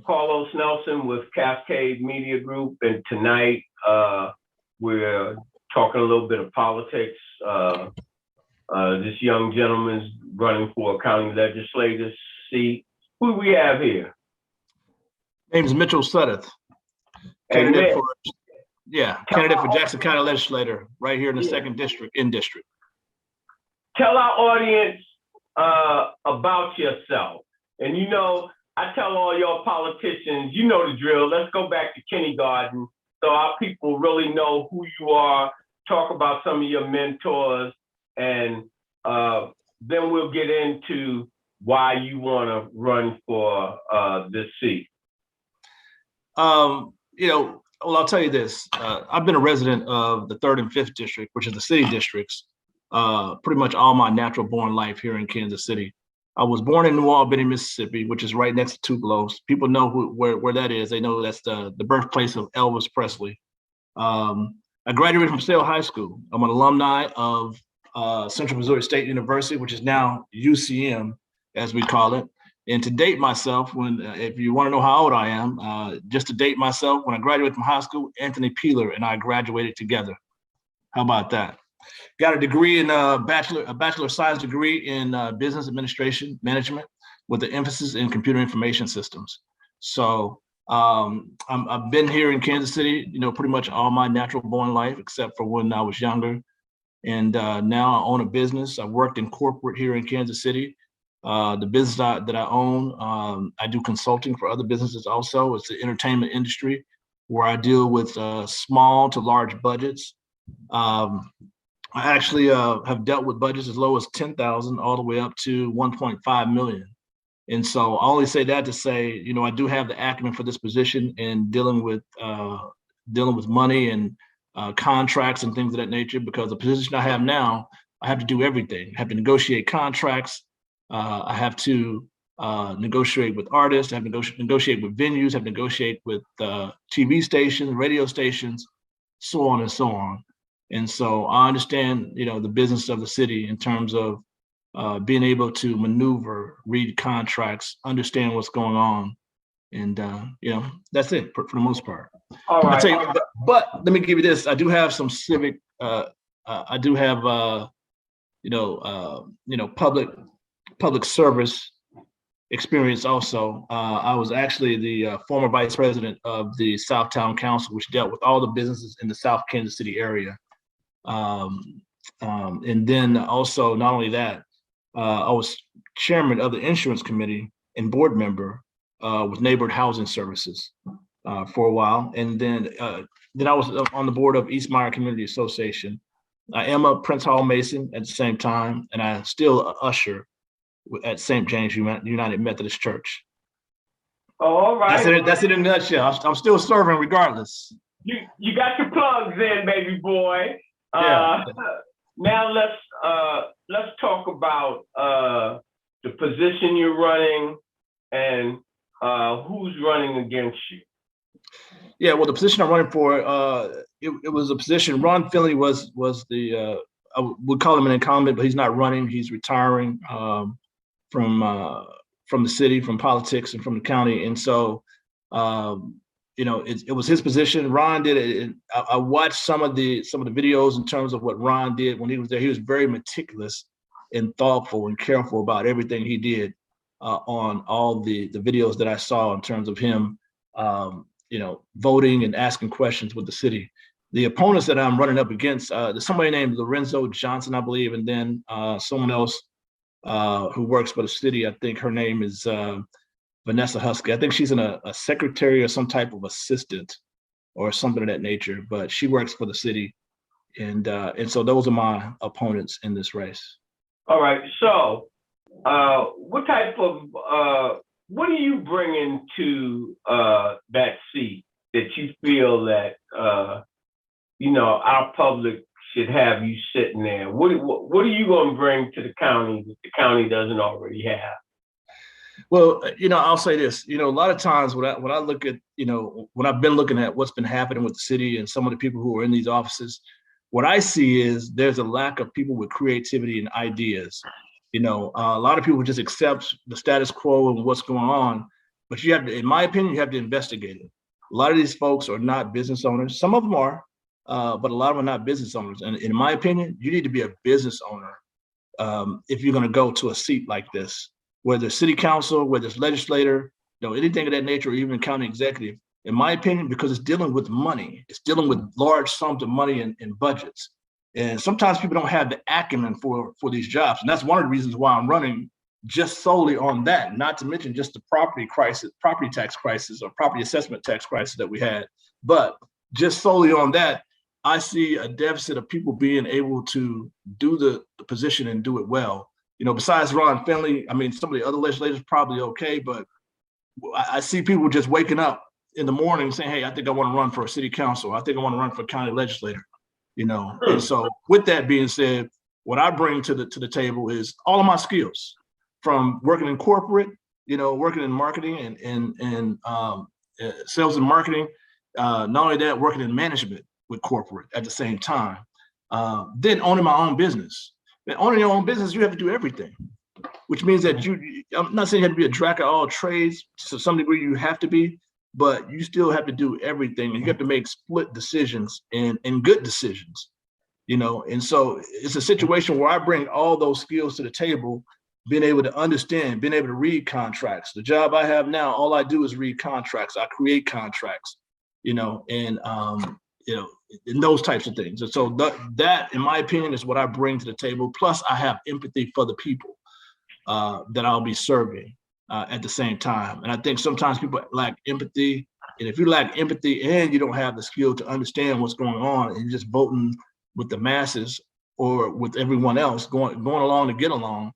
Carlos Nelson with Cascade Media Group, and tonight we're talking a little bit of politics. This young gentleman's running for a county legislator seat. Who do we have here? Name is Mitchell Sudduth. Candidate for Jackson County Legislator, right here in the second district, district. Tell our audience about yourself. And you know, I tell all your politicians, you know the drill. Let's go back to kindergarten so our people really know who you are. Talk about some of your mentors, and then we'll get into why you want to run for this seat. Well, I'll tell you this. I've been a resident of the 3rd and 5th district, which is the city districts, pretty much all my natural born life here in Kansas City. I was born in New Albany, Mississippi, which is right next to Tupelo. People know where that is. They know that's the birthplace of Elvis Presley. I graduated from Sale High School. I'm an alumni of Central Missouri State University, which is now UCM, as we call it. And to date myself, if you want to know how old I am, just to date myself, when I graduated from high school, Anthony Peeler and I graduated together. How about that? Got a degree in a bachelor of science degree in business administration management with an emphasis in computer information systems. So I've been here in Kansas City, pretty much all my natural born life, except for when I was younger. And now I own a business. I've worked in corporate here in Kansas City. The business that I own, I do consulting for other businesses also. It's the entertainment industry where I deal with small to large budgets. I actually have dealt with budgets as low as 10,000 all the way up to 1.5 million. And so I only say that to say, I do have the acumen for this position in dealing with money and contracts and things of that nature, because the position I have now, I have to do everything. I have to negotiate contracts. I have to negotiate with artists. I have to negotiate with venues. I have to negotiate with TV stations, radio stations, so on and so on. And so I understand, the business of the city in terms of being able to maneuver, read contracts, understand what's going on. And, that's it for the most part. All right. But let me give you this. I do have some civic, I do have, public service experience also. I was actually the former vice president of the Southtown Council, which dealt with all the businesses in the South Kansas City area. And then also, not only that, I was chairman of the insurance committee and board member with Neighborhood Housing Services for a while. And then I was on the board of Eastmeyer Community Association. I am a Prince Hall Mason at the same time, and I still an usher at St. James United Methodist Church. Oh, all right. That's it in a nutshell. I'm still serving regardless. You got your plugs in, baby boy. Yeah. Now let's talk about the position you're running and who's running against you. Yeah, well, the position I'm running for, it was a position. Ron Finley was the I would call him an incumbent, but he's not running. He's retiring from the city, from politics, and from the county. And so, it was his position. Ron did it. I watched some of the videos in terms of what Ron did when he was there. He was very meticulous and thoughtful and careful about everything he did on all the videos that I saw in terms of him, voting and asking questions with the city. The opponents that I'm running up against, there's somebody named Lorenzo Johnson, I believe, and then someone else who works for the city. I think her name is Vanessa Husky. I think she's a secretary or some type of assistant or something of that nature, but she works for the city. And so those are my opponents in this race. All right. So what are you bringing to that seat that you feel that, our public should have you sitting there? What are you going to bring to the county that the county doesn't already have? Well, I'll say this, a lot of times when I look at, when I've been looking at what's been happening with the city and some of the people who are in these offices, what I see is there's a lack of people with creativity and ideas. A lot of people just accept the status quo and what's going on. but you have to, in my opinion, you have to investigate it. A lot of these folks are not business owners. Some of them are, but a lot of them are not business owners. And in my opinion, you need to be a business owner if you're going to go to a seat like this, whether it's city council, whether it's legislator, anything of that nature, or even county executive. In my opinion, because it's dealing with money, it's dealing with large sums of money in budgets. And sometimes people don't have the acumen for these jobs. And that's one of the reasons why I'm running just solely on that, not to mention just the property tax crisis or property assessment tax crisis that we had. But just solely on that, I see a deficit of people being able to do the position and do it well. Besides Ron Finley, I mean, some of the other legislators probably okay, but I see people just waking up in the morning saying, hey, I think I want to run for a city council. I think I want to run for a county legislator, And so with that being said, what I bring to the table is all of my skills, from working in corporate, working in marketing and sales and marketing. Not only that, working in management with corporate at the same time. Then owning my own business. And owning your own business, you have to do everything, which means that I'm not saying you have to be a jack of all trades. To some degree, you have to be, but you still have to do everything. And you have to make split decisions and good decisions, And so it's a situation where I bring all those skills to the table, being able to understand, being able to read contracts. The job I have now, all I do is read contracts. I create contracts, and those types of things. And so that, in my opinion, is what I bring to the table. Plus, I have empathy for the people that I'll be serving at the same time. And I think sometimes people lack empathy. And if you lack empathy and you don't have the skill to understand what's going on, and you're just voting with the masses or with everyone else going along to get along,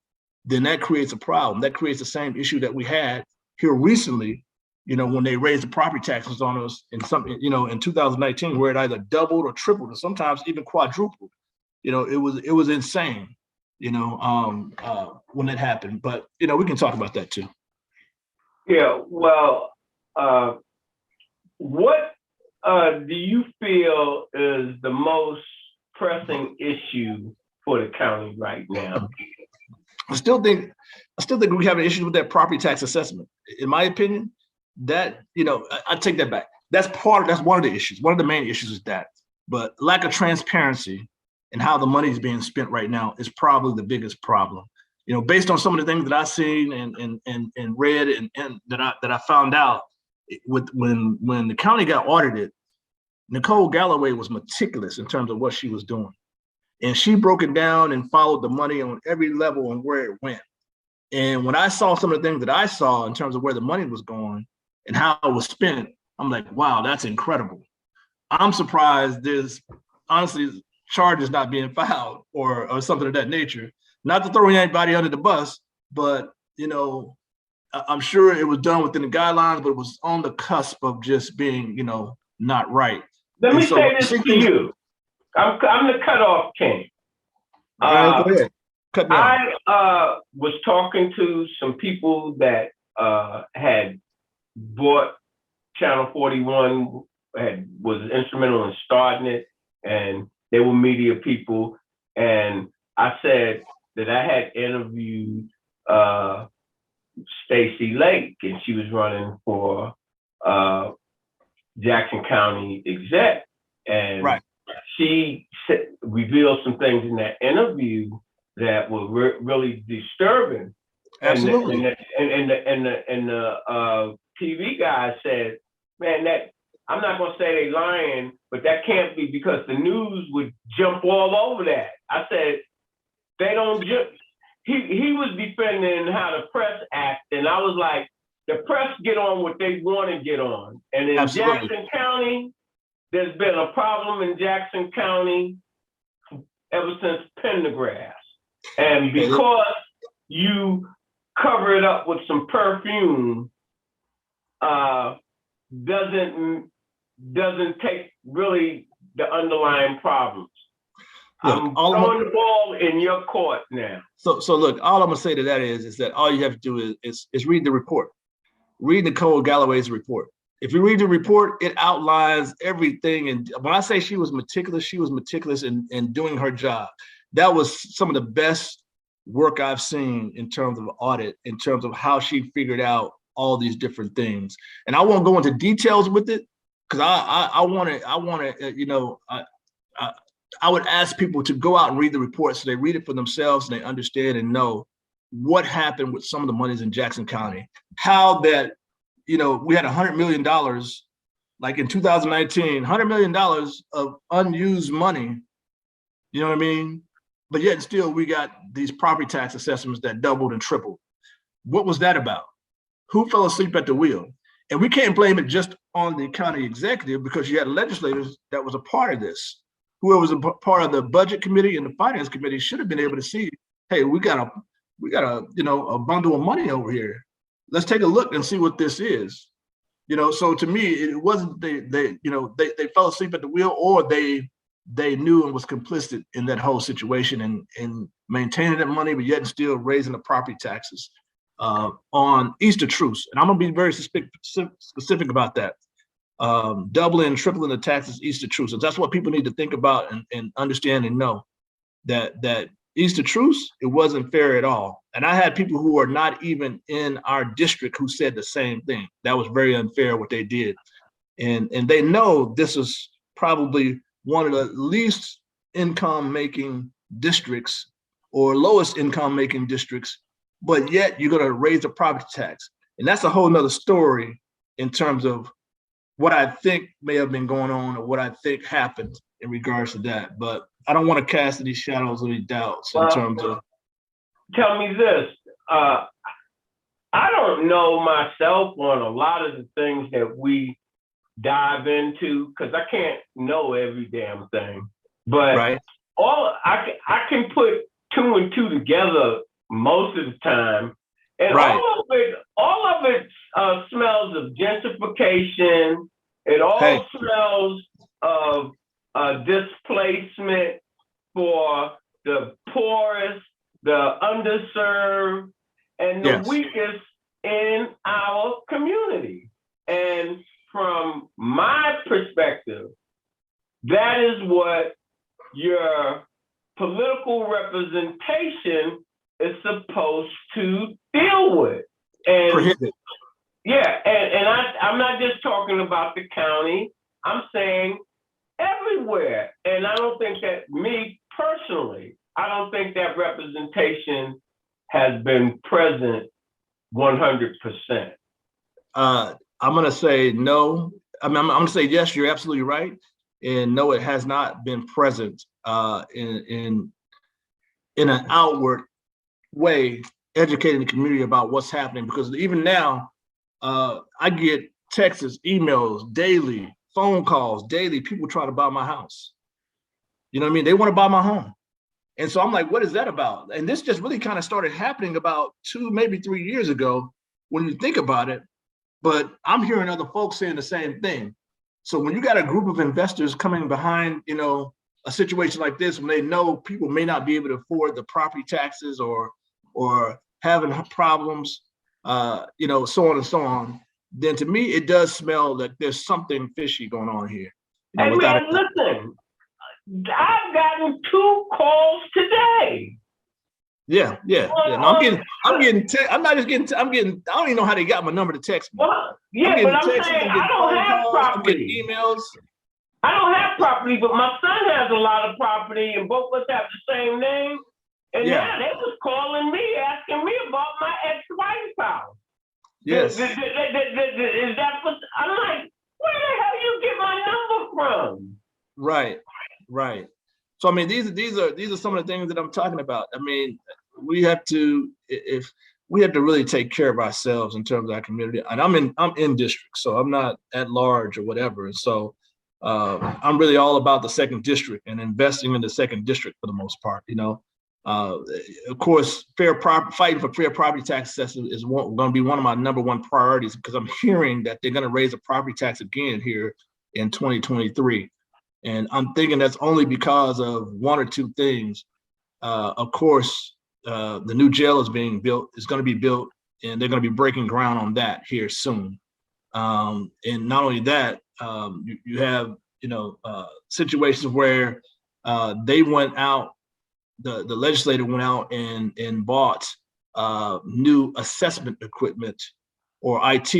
then that creates a problem. That creates the same issue that we had here recently, when they raised the property taxes on us in in 2019, where it either doubled or tripled, or sometimes even quadrupled. It was insane, when it happened. But, we can talk about that too. Yeah, well, what do you feel is the most pressing issue for the county right now? I still think we have an issue with that property tax assessment. In my opinion, that, I take that back. That's one of the issues. One of the main issues is that. But lack of transparency and how the money is being spent right now is probably the biggest problem. Based on some of the things that I've seen and read and that I found out when the county got audited, Nicole Galloway was meticulous in terms of what she was doing. And she broke it down and followed the money on every level and where it went. And when I saw some of the things that I saw in terms of where the money was going and how it was spent, I'm like, wow, that's incredible. I'm surprised there's honestly charges not being filed or something of that nature. Not to throw anybody under the bus, but, I'm sure it was done within the guidelines, but it was on the cusp of just being, not right. Let me say this to you. I'm the cutoff king. Go ahead. Cut me off. I was talking to some people that had bought Channel 41, was instrumental in starting it, and they were media people. And I said that I had interviewed Stacey Lake, and she was running for Jackson County exec. And right. She revealed some things in that interview that were really disturbing. Absolutely. And the TV guy said, man, that I'm not going to say they lying, but that can't be, because the news would jump all over that. I said, they don't jump. He was defending how the press act, and I was like, the press get on what they want to get on. And in Absolutely. Jackson County, there's been a problem in Jackson County ever since Pendergrass. And because you cover it up with some perfume, doesn't take really the underlying problems. Look, I'm throwing the ball in your court now. So look, all I'm gonna say to that is that all you have to do is read the report. Read Nicole Galloway's report. If you read the report, it outlines everything. And when I say she was meticulous in doing her job. That was some of the best work I've seen in terms of audit, in terms of how she figured out all these different things. And I won't go into details with it because I want to, I would ask people to go out and read the report so they read it for themselves and they understand and know what happened with some of the monies in Jackson County, how that, we had $100 million, like in 2019, $100 million of unused money, you know what I mean? But yet still we got these property tax assessments that doubled and tripled. What was that about? Who fell asleep at the wheel? And we can't blame it just on the county executive because you had legislators that was a part of this. Whoever was a part of the budget committee and the finance committee should have been able to see, hey, we got a bundle of money over here. Let's take a look and see what this is. So to me, it wasn't they fell asleep at the wheel, or they knew and was complicit in that whole situation and maintaining that money, but yet still raising the property taxes on Easter truce. And I'm gonna be very specific about that. Doubling and tripling the taxes, Easter truce. And that's what people need to think about and understand and know that Easter truce, it wasn't fair at all. And I had people who are not even in our district who said the same thing. That was very unfair what they did. And they know this is probably one of the least income making districts or lowest income making districts, but yet you're gonna raise the property tax. And that's a whole nother story in terms of what I think may have been going on or what I think happened in regards to that. But I don't want to cast any shadows or any doubts in terms of. Tell me this. I don't know myself on a lot of the things that we dive into because I can't know every damn thing. But right. I can put two and two together most of the time, and right. all of it smells of gentrification. It all smells of displacement for the poorest, the underserved, and the weakest in our community. And from my perspective, that is what your political representation is supposed to deal with. And prohibit. Yeah, and I'm not just talking about the county. I'm saying everywhere. And I don't think that, me personally, I don't think that representation has been present 100%. I'm going to say no. I'm going to say yes, you're absolutely right. And no, it has not been present in an outward way, educating the community about what's happening. Because even now, I get texts, emails daily, phone calls daily, people trying to buy my house. You know what I mean? They want to buy my home. And so I'm like, what is that about? And this just really kind of started happening about 2, maybe 3 years ago when you think about it. But I'm hearing other folks saying the same thing. So when you got a group of investors coming behind, a situation like this, when they know people may not be able to afford the property taxes or having problems, so on and so on, then to me, it does smell like there's something fishy going on here. Hey man, listen, I've gotten 2 calls today. Yeah. No, I don't even know how they got my number to text me. Well, yeah, but I'm saying I don't have property. Emails. I don't have property, but my son has a lot of property, and both of us have the same name. And now they was calling me, asking me about my ex-wife's house. Yes. Is that what I'm like? Where the hell you get my number from? Right. So I mean, these are some of the things that I'm talking about. I mean, we have to really take care of ourselves in terms of our community. And I'm in district, so I'm not at large or whatever. And so I'm really all about the second district and investing in the second district for the most part. Of course, fighting for fair property tax assessment is going to be one of my number one priorities because I'm hearing that they're going to raise the property tax again here in 2023. And I'm thinking that's only because of one or two things. Of course, the new jail is going to be built, and they're going to be breaking ground on that here soon. And not only that, you have situations where they went out, the legislator went out and bought new assessment equipment or IT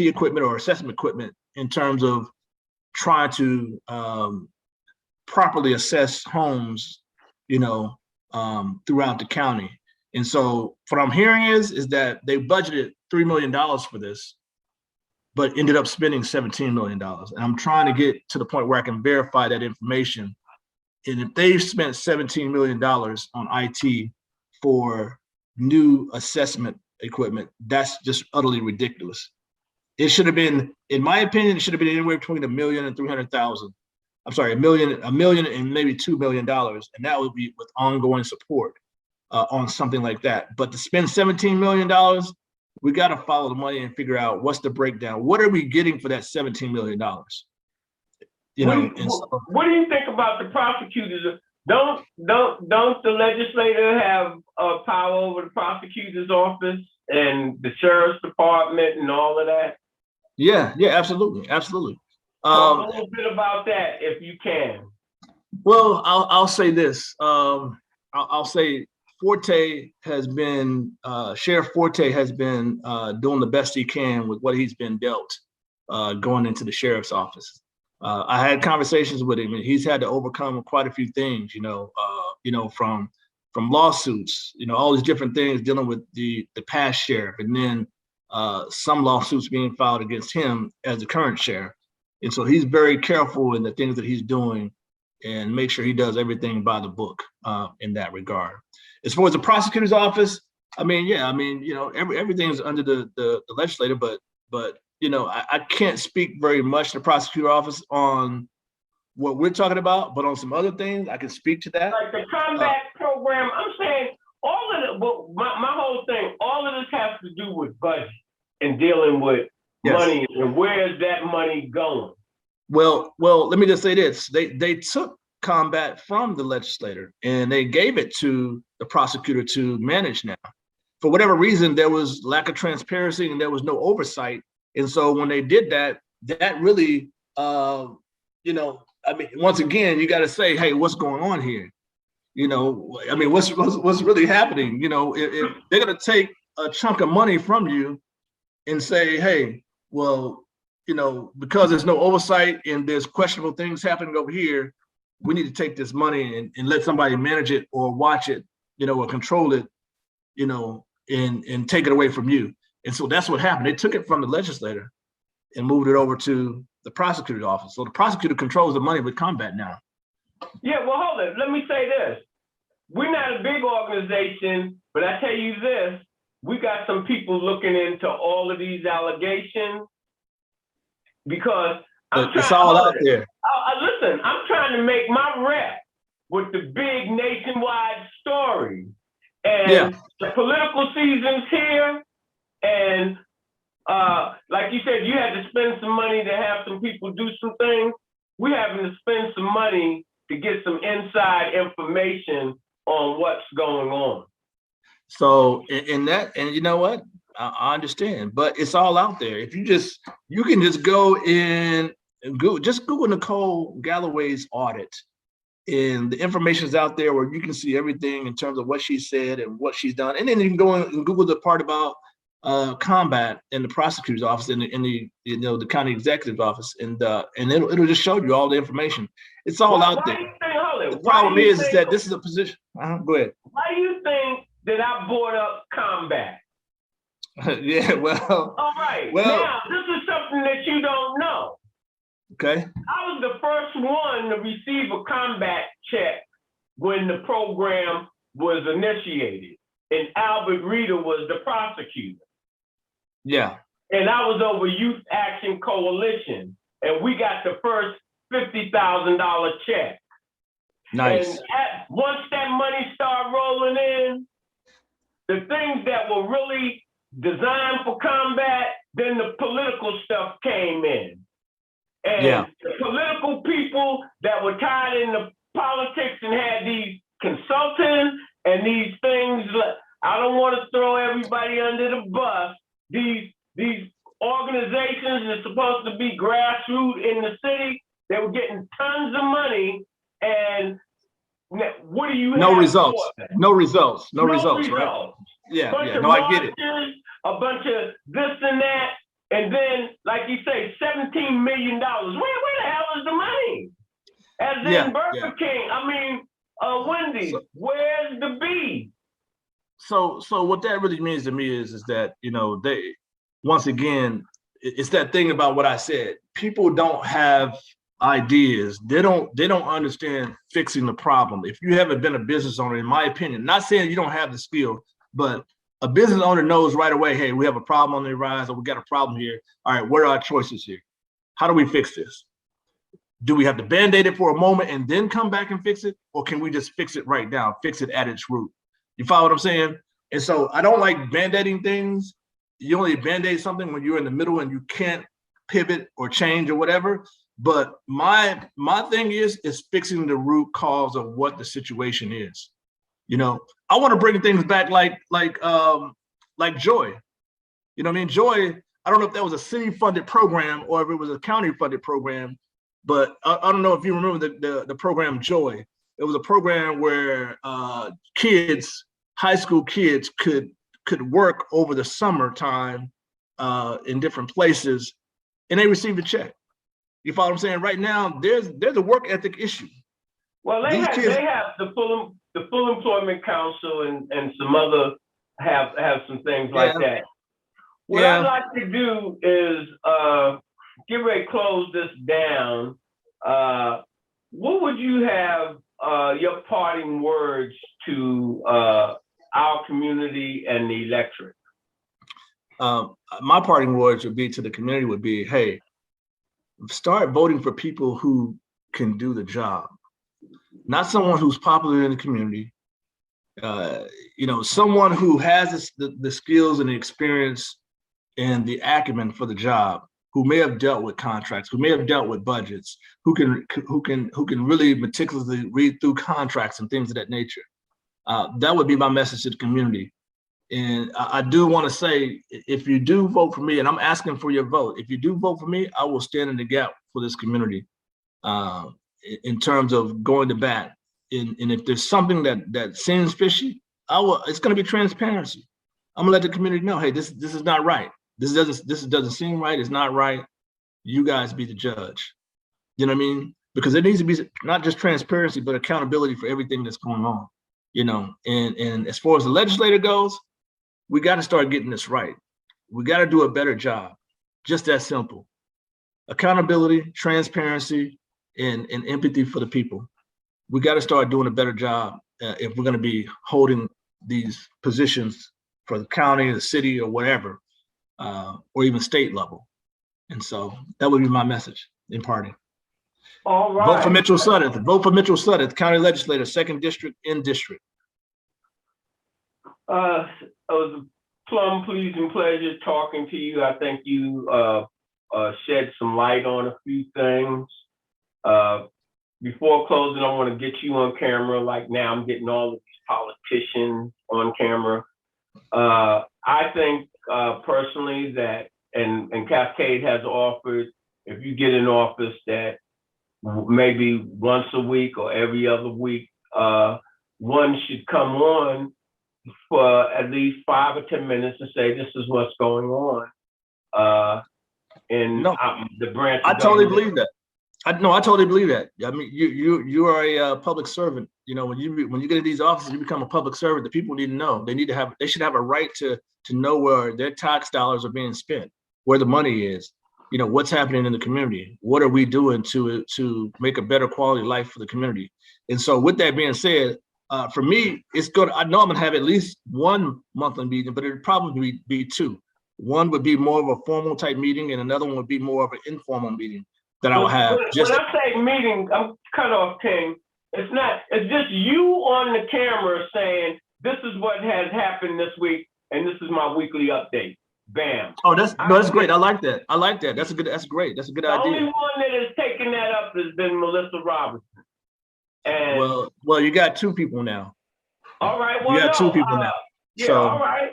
equipment or assessment equipment in terms of trying to properly assess homes, throughout the county. And so what I'm hearing is that they budgeted $3 million for this, but ended up spending $17 million. And I'm trying to get to the point where I can verify that information. And if they've spent $17 million on IT for new assessment equipment, that's just utterly ridiculous. It should have been, in my opinion, it should have been anywhere between $1 million and $300,000. I'm sorry, $1 million and maybe $2 million. And that would be with ongoing support on something like that. But to spend $17 million, we got to follow the money and figure out what's the breakdown. What are we getting for that $17 million? What do you think about the prosecutors? Don't the legislator have power over the prosecutor's office and the sheriff's department and all of that? Yeah, absolutely. Talk a little bit about that, if you can. Well, I'll say this. I'll say Sheriff Forte has been doing the best he can with what he's been dealt going into the sheriff's office. I had conversations with him, and he's had to overcome quite a few things, from lawsuits, all these different things dealing with the past sheriff, and then some lawsuits being filed against him as the current sheriff. And so he's very careful in the things that he's doing and make sure he does everything by the book in that regard. As far as the prosecutor's office, everything's under the legislator, but I can't speak very much to the prosecutor office on what we're talking about, but on some other things, I can speak to that. Like the combat program, I'm saying all of it, my whole thing, all of this has to do with budget and dealing with money and where is that money going? Well, let me just say this. They took combat from the legislator and they gave it to the prosecutor to manage now. For whatever reason, there was lack of transparency and there was no oversight. And so when they did that, that really, once again, you got to say, hey, what's going on here? What's really happening? If they're going to take a chunk of money from you and say, hey, well, because there's no oversight and there's questionable things happening over here, we need to take this money and let somebody manage it or watch it, or control it, and take it away from you. And so that's what happened. They took it from the legislator and moved it over to the prosecutor's office. So the prosecutor controls the money with combat now. Yeah, well, hold it. Let me say this. We're not a big organization, but I tell you this, we got some people looking into all of these allegations because it's all out there. Listen, I'm trying to make my rep with the big nationwide story. And the political season's here. And like you said, you had to spend some money to have some people do some things. We're having to spend some money to get some inside information on what's going on. So in that, and you know what? I understand, but it's all out there. If you can just go in and Google Nicole Galloway's audit, and the information is out there where you can see everything in terms of what she said and what she's done. And then you can go and Google the part about combat in the prosecutor's office in the county executive's office, and it'll just show you all the information. It's all out there. The problem is that this is a position. Go ahead. Why do you think that I brought up combat? Yeah, well. All right. Well, now this is something that you don't know. Okay. I was the first one to receive a combat check when the program was initiated, and Albert Reeder was the prosecutor. Yeah. And I was over Youth Action Coalition, and we got the first $50,000 check. Nice. And once that money started rolling in, the things that were really designed for combat, then the political stuff came in. And the political people that were tied into politics and had these consultants and these things, I don't want to throw everybody under the bus. These organizations are supposed to be grassroots in the city. They were getting tons of money, and what do you have? No results. For? No results. No results. results. Right? Yeah. Bunch of No, I get it. a bunch of this and that, and then, like you say, $17 million. Where the hell is the money? As in Burger King, I mean, Wendy's, where's the B? So what that really means to me is that, you know, they, once again, it's that thing about what I said. People don't have ideas. They don't understand fixing the problem. If you haven't been a business owner, in my opinion, not saying you don't have the skill, but a business owner knows right away, hey, we have a problem on the rise, or we got a problem here. All right, what are our choices here? How do we fix this? Do we have to Band-Aid it for a moment and then come back and fix it? Or can we just fix it right now, fix it at its root? You follow what I'm saying? And so I don't like Band-Aiding things. You only Band-Aid something when you're in the middle and you can't pivot or change or whatever. But my thing is fixing the root cause of what the situation is. You know, I want to bring things back like Joy. You know what I mean? Joy, I don't know if that was a city-funded program or if it was a county-funded program, but I don't know if you remember the program Joy. It was a program where kids, high school kids, could work over the summertime in different places, and they received a check. You follow what I'm saying? Right now, there's a work ethic issue. Well, they have the full employment council and some other have some things like that. What I'd like to do is get ready to close this down. What would you have your parting words to our community and the electorate? My parting words would be to the community would be, hey, start voting for people who can do the job. Not someone who's popular in the community, you know, someone who has the skills and the experience and the acumen for the job, who may have dealt with contracts, who may have dealt with budgets, who can really meticulously read through contracts and things of that nature. That would be my message to the community. And I do want to say, if you do vote for me, and I'm asking for your vote, if you do vote for me, I will stand in the gap for this community in terms of going to bat. And if there's something that seems fishy, it's going to be transparency. I'm gonna let the community know, hey, this is not right. This doesn't seem right. It's not right. You guys be the judge. You know what I mean? Because there needs to be not just transparency, but accountability for everything that's going on. You know, and as far as the legislator goes, we got to start getting this right. We got to do a better job. Just that simple. Accountability, transparency, and empathy for the people. We got to start doing a better job if we're going to be holding these positions for the county, the city, or whatever, or even state level. And so that would be my message in parting. All right. Vote for Mitchell Sudduth. Vote for Mitchell Sudduth, County Legislator, 2nd District in District. It was a plum pleasing pleasure talking to you. I think you shed some light on a few things. Before closing, I want to get you on camera. Like now, I'm getting all of these politicians on camera. I think personally that, and Cascade has offered, if you get in office, that maybe once a week or every other week, one should come on for at least 5 or 10 minutes and say, this is what's going on. The branch. I totally believe that. I totally believe that. I mean, you are a public servant. You know, when you get in these offices, you become a public servant. The people need to know. They should have a right to know where their tax dollars are being spent, where the money is. You know, what's happening in the community. What are we doing to make a better quality life for the community? And so, with that being said, for me, it's good. I know I'm gonna have at least one monthly meeting, but it'd probably be 2. One would be more of a formal type meeting, and another one would be more of an informal meeting that I will have. When I say meeting, I'm cut off, King. It's just you on the camera saying, this is what has happened this week, and this is my weekly update. Bam. Oh, that's great. I like that. That's great. That's a good idea. The only one that has taken that up has been Melissa Robinson. And well, you got 2 people now. All right. Well, you got 2 people now. Yeah, so, all right.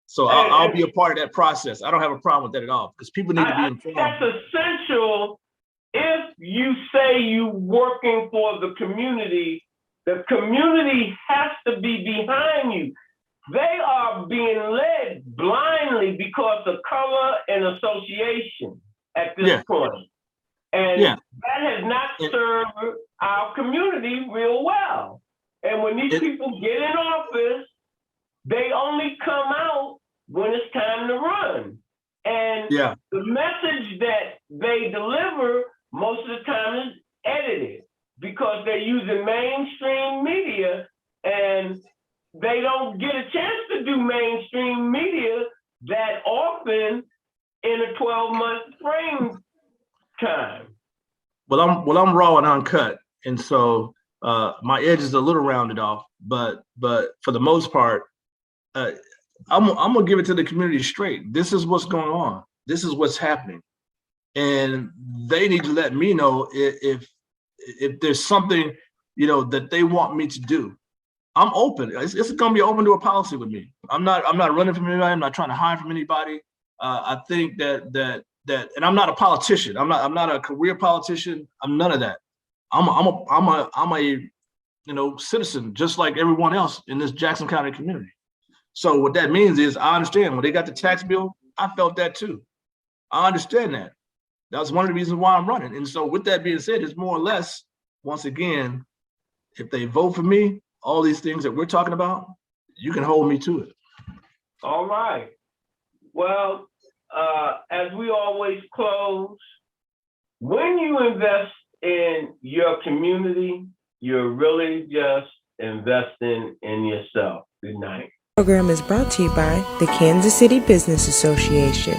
So I'll be a part of that process. I don't have a problem with that at all, because people need to be informed. That's essential. If you say you're working for the community has to be behind you. they are being led blindly because of color and association at this point. And that has not served our community real well. And when these people get in office, they only come out when it's time to run. And the message that they deliver most of the time is edited because they're using mainstream media, and they don't get a chance to do mainstream media that often in a 12-month frame time. Well, I'm raw and uncut, and so my edge is a little rounded off. But for the most part, I'm gonna give it to the community straight. This is what's going on. This is what's happening, and they need to let me know if there's something that they want me to do. I'm open. It's gonna be open to a policy with me. I'm not running from anybody. I'm not trying to hide from anybody. I think that and I'm not a politician. I'm not a career politician. I'm none of that. I'm a citizen just like everyone else in this Jackson County community. So what that means is I understand when they got the tax bill, I felt that too. I understand that. That was one of the reasons why I'm running. And so with that being said, it's more or less, once again, if they vote for me, all these things that we're talking about, you can hold me to it. All right. Well, as we always close, when you invest in your community, you're really just investing in yourself. Good night. The program is brought to you by the Kansas City Business Association.